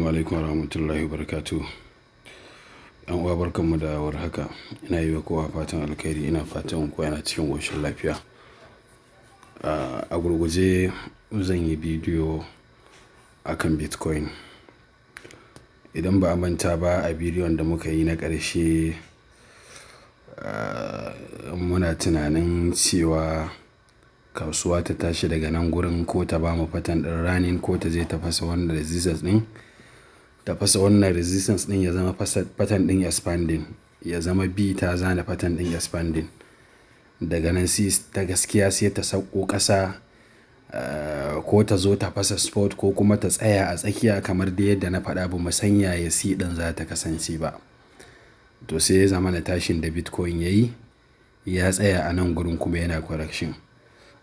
Assalamu alaikum warahmatullahi wabarakatuh. Yan uwa barkanmu da warhaka. Ina yi wa kowa fatan alkhairi. Ina fatan kowa yana cikin ƙoshin lafiya. A gurguje zan yi bidiyo akan Bitcoin. Idan ba a manta ba, a bidiyon da muka yi na ƙarshe muna tunanin cewa kasuwa ta tashi daga nan gurin, ko ta ba mu pattern ɗin running, ko ta je ta fasa wannan resistance ɗin. Ta fasa wannan resistance ɗin ya zama pattern ɗin expanding, ya zama B ta zana pattern ɗin expanding. Daga nan sai ta gaskiya sai ta sauko ƙasa, ko ta zo ta fasa spot, ko kuma ta tsaya a tsakiya kamar da yadda na faɗa. Ba mu san yaya C ɗin za ta kasance ba. To sai ya zama na tashin da Bitcoin yayi, ya tsaya a nan gurin kuma yana correction.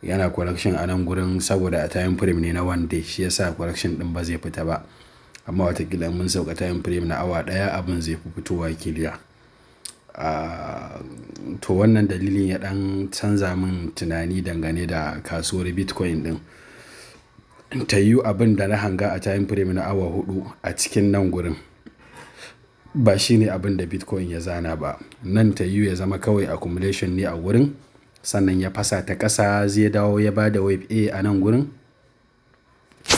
Yana correction a nan gurin saboda a time frame ne na one day, shi yasa correction ɗin ba zai fita ba. Amma watakila mun sauka time frame na awa ɗaya abin zai fi fitowa kiliya. To wannan dalilin ya ɗan canza min tunani dangane da kasuwar Bitcoin ɗin. Ta yiwu abin da na hanga a time frame na awa 4 a cikin nan gurin ba shi ne abin da Bitcoin ya zana ba. Nan ta yiwu ya zama kawai accumulation ne a gurin, sannan ya fasa ta ƙasa zai dawo ya ba da wave A a nan gurin.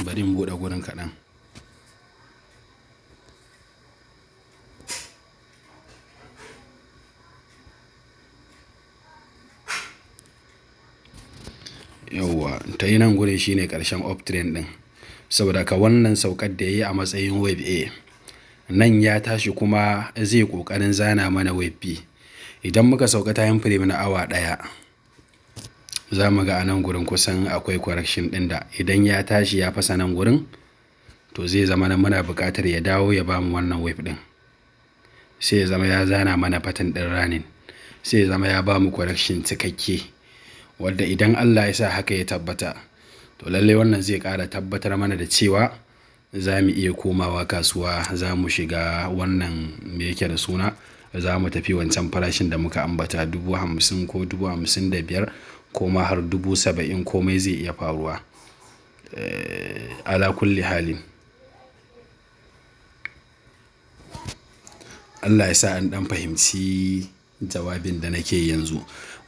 Bari in buɗe gurin kaɗan. Yauwa, ta yi nan gurin shine ƙarshen uptrend ɗin. Saboda ka wannan saukar da ya yi a matsayin wave A, nan ya tashi kuma zai ƙoƙarin zana mana wave B. Idan muka sauka time frame na awa ɗaya, za mu ga a nan gurin kusan akwai correction ɗin da idan ya tashi ya fasa nan gurin, to zai zama nan muna buƙatar ya dawo ya bamu wannan wave ɗin. Sai ya zama ya zana mana pattern ɗin running. Sai ya zama ya bamu correction cikakke. Wadda idan Allah ya sa haka ya tabbata, to lallai wannan zai ƙara tabbatar mana da cewa za mu iya komawa kasuwa, za mu shiga wannan me yake da suna, za mu tafi wancan farashin da muka ambata 50,000 ko 55,000 ko ma har 70,000. Komai zai iya faruwa. Ala kulli halin, Allah ya sa an ɗan fahimci jawabin da nake yanzu.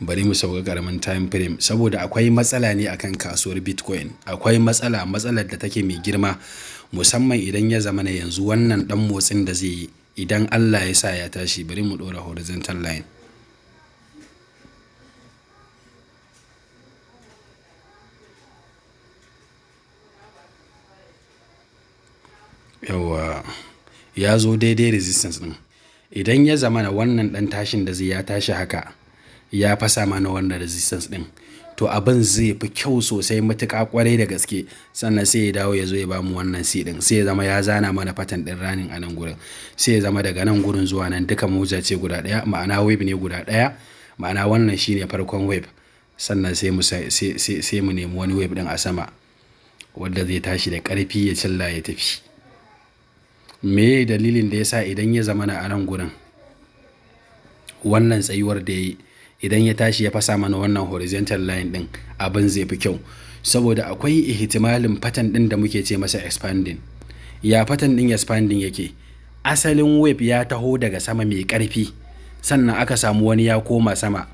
Bari mu sauka ƙaramin time frame saboda akwai matsala ne akan kasuwar Bitcoin. Akwai matsalar da take mai girma, musamman idan ya zama na yanzu wannan ɗan motsin da zai yi, idan Allah ya sa ya tashi. Bari mu ɗora horizontal line. Yauwa, ya zo daidai resistance ɗin. Idan ya zama na wannan ɗan tashin da zai ya tashi haka, ya fasa mana wannan resistance ɗin, to abin zai fi kyau sosai matuƙa ƙwarai da gaske. Sannan sai ya dawo ya zo ya bamu wannan C ɗin. Sai ya zama ya zana mana pattern ɗin running a nan gurin. Sai ya zama daga nan gurin zuwa nan duka moja ce guda ɗaya, ma'ana wave ne guda ɗaya. Ma'ana wannan shine farkon wave. Sannan sai mu nemi wani wave ɗin a sama wadda zai tashi da ƙarfi ya cilla ya tafi. Me dalilin da ya sa idan ya zama na a nan gurin wannan tsayuwar da ya yi, idan ya tashi ya fasa mana wannan horizontal line ɗin, abin zai fi kyau. Saboda akwai ihtimalin pattern ɗin da muke ce masa expanding. Ya pattern ɗin expanding yake? Asalin wave ya taho daga sama mai ƙarfi, sannan aka samu wani ya koma sama.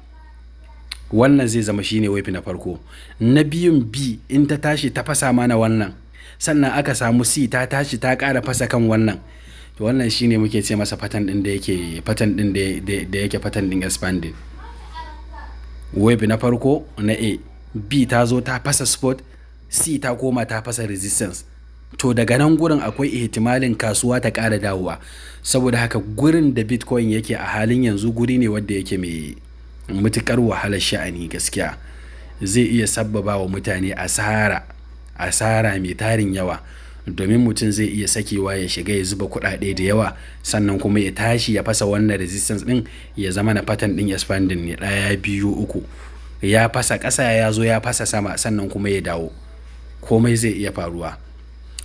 Wannan zai zama shine wave na farko. Na biyun B in ta tashi ta fasa mana wannan, sannan aka samu C ta tashi ta ƙara fasa kan wannan. To wannan shine muke ce masa pattern ɗin da yake pattern ɗin expanding. Wave na farko na A, B ta zo ta fasa spot, C ta koma ta fasa resistance. To daga nan gurin akwai ihtimalin kasuwa ta ƙara dawowa. Saboda haka gurin da Bitcoin yake a halin yanzu guri ne wanda yake mai matuƙar wahalar sha'ani gaskiya. Zai iya sabbaba wa mutane asara mai tarin yawa. Domin mutum zai iya sakewa ya shiga ya zuba kuɗaɗe da yawa, sannan kuma ya tashi ya fasa wannan resistance ɗin, ya zama na pattern ɗin expanding ne 1, 2, 3. Ya fasa ƙasa ya zo ya fasa sama, sannan kuma ya dawo. Komai zai iya faruwa.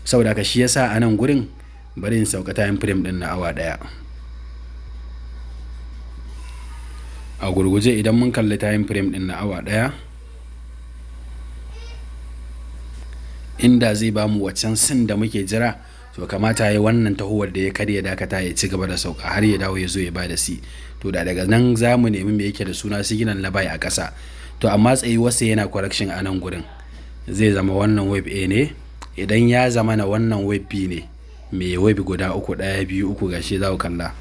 Saboda haka shi yasa a nan gurin bari in sauka time frame ɗin na awa ɗaya. A gurguje idan mun kalli time frame ɗin na awa ɗaya, inda zai bamu waccan sin da muke jira, to kamata ya yi wannan tahowar da ya karya dakata ya ci gaba da sauka har ya dawo ya zo ya bada C. To daga nan za mu nemi me yake da suna signal na buy a ƙasa. To amma tsayuwarsa yana correction a nan gurin, zai zama wannan wave A ne. Idan ya zama na wannan wave B ne mai wave guda uku, 1 2 3 gashi za ku kalla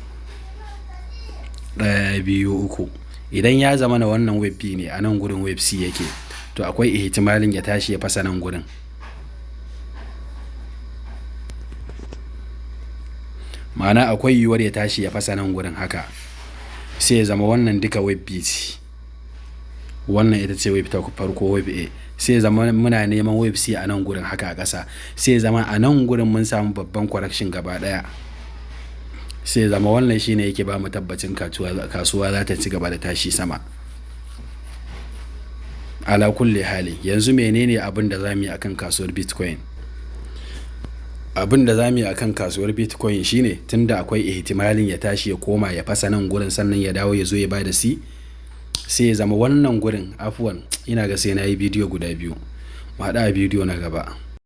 1 2 3. Idan ya zama na wannan wave B ne a nan gurin wave C yake, to akwai ihtimalin ya tashi ya fasa nan gurin. Ma'ana akwai yiwuwar ya tashi ya fasa nan gurin haka, sai ya zama wannan duka wave B ce, wannan ita ce wave ta farko wave A, sai ya zama muna neman wave C a nan gurin haka a ƙasa, sai ya zama a nan gurin mun samu babban correction gaba ɗaya, sai ya zama wannan shine yake ba mu tabbacin kasuwa za ta ci gaba da tashi sama. Ala kulli hali, yanzu menene abin da za mu yi akan kasuwar Bitcoin? Abin da za mu yi akan kasuwar Bitcoin shine, tunda akwai ihtimalin ya tashi ya koma ya fasa nan gurin sannan ya dawo ya zo ya bada C, sai ya zama wannan gurin, afwan ina ga sai na yi bidiyo guda biyu, mu haɗa a bidiyo na gaba.